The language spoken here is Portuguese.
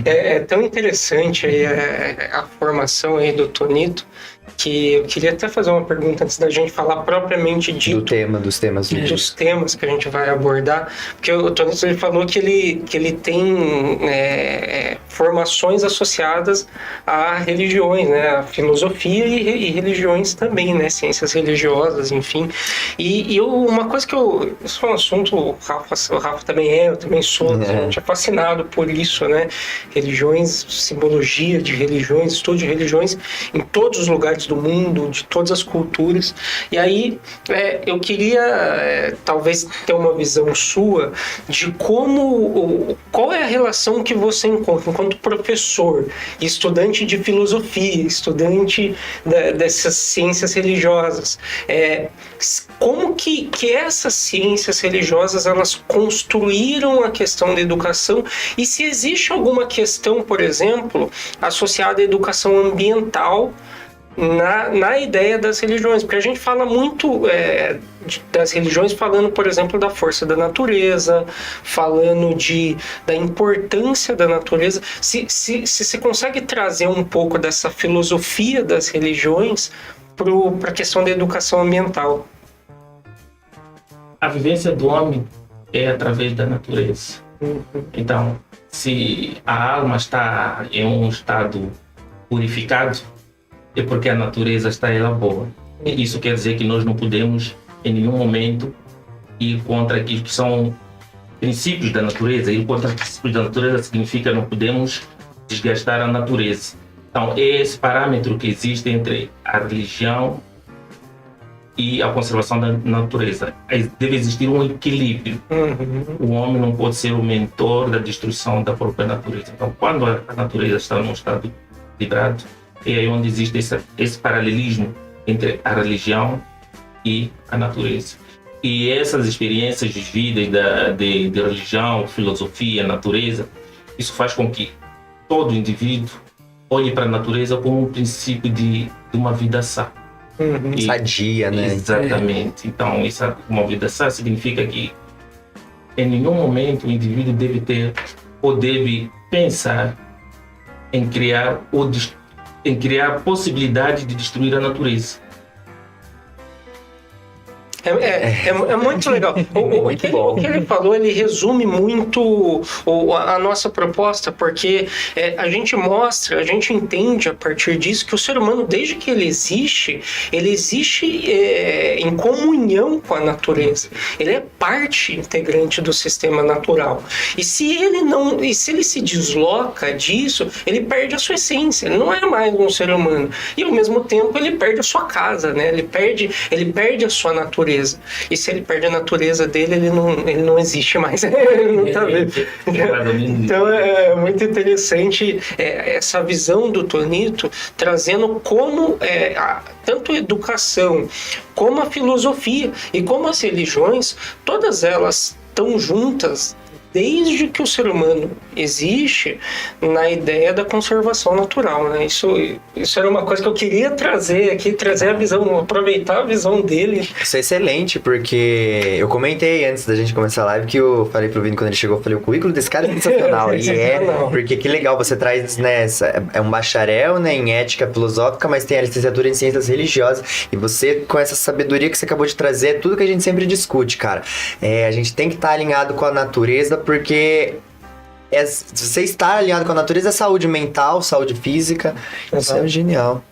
É tão interessante aí a formação aí do Tonito, que eu queria até fazer uma pergunta antes da gente falar propriamente dos temas dos temas que a gente vai abordar, porque o Tonito ele falou que ele tem formações associadas a religiões, né, a filosofia e religiões também, né, ciências religiosas, enfim. Uma coisa isso é um assunto, o Rafa também eu também sou, a gente é fascinado por isso, né, religiões, simbologia de religiões, estudo de religiões em todos os lugares do mundo, de todas as culturas. E aí eu queria talvez ter uma visão sua de qual é a relação que você encontra enquanto professor, estudante de filosofia, estudante dessas ciências religiosas. Como que essas ciências religiosas elas construíram a questão da educação e se existe alguma questão, por exemplo, associada à educação ambiental na ideia das religiões, porque a gente fala muito das religiões falando, por exemplo, da força da natureza, falando da importância da natureza. Se você consegue trazer um pouco dessa filosofia das religiões para a questão da educação ambiental. A vivência do homem é através da natureza. Então, se a alma está em um estado purificado, é porque a natureza está ela boa. E isso quer dizer que nós não podemos, em nenhum momento, ir contra aquilo que são princípios da natureza. Ir contra os princípios da natureza significa que não podemos desgastar a natureza. Então, é esse parâmetro que existe entre a religião e a conservação da natureza. Deve existir um equilíbrio. O homem não pode ser o mentor da destruição da própria natureza. Então, quando a natureza está num estado equilibrado, é aí onde existe esse paralelismo entre a religião e a natureza. E essas experiências de vida de religião, filosofia, natureza, isso faz com que todo indivíduo olhe para a natureza como um princípio de uma vida sã. Sadia, né? Exatamente. Então, uma vida sã significa que em nenhum momento o indivíduo deve ter ou deve pensar em criar possibilidade de destruir a natureza. É muito legal. O que ele falou, ele resume muito a nossa proposta, porque a gente entende a partir disso que o ser humano, desde que ele existe em comunhão com a natureza. Ele é parte integrante do sistema natural. E se ele se desloca disso, ele perde a sua essência. Ele não é mais um ser humano. E ao mesmo tempo ele perde a sua casa, né? Ele perde a sua natureza. E se ele perde a natureza dele, ele não existe mais. Ele não tá vendo. Então é muito interessante essa visão do Tonito, trazendo como tanto a educação, como a filosofia e como as religiões, todas elas estão juntas desde que o ser humano existe na ideia da conservação natural, né? Isso era uma coisa que eu queria trazer aqui, aproveitar a visão dele. Isso é excelente, porque eu comentei antes da gente começar a live que eu falei pro Vini quando ele chegou, eu falei, o currículo desse cara é sensacional. Porque que legal, você traz, né, é um bacharel, né, em ética filosófica, mas tem a licenciatura em ciências religiosas, e você, com essa sabedoria que você acabou de trazer, é tudo que a gente sempre discute, cara. A gente tem que estar alinhado com a natureza, porque você estar alinhado com a natureza é saúde mental, saúde física. Isso é genial.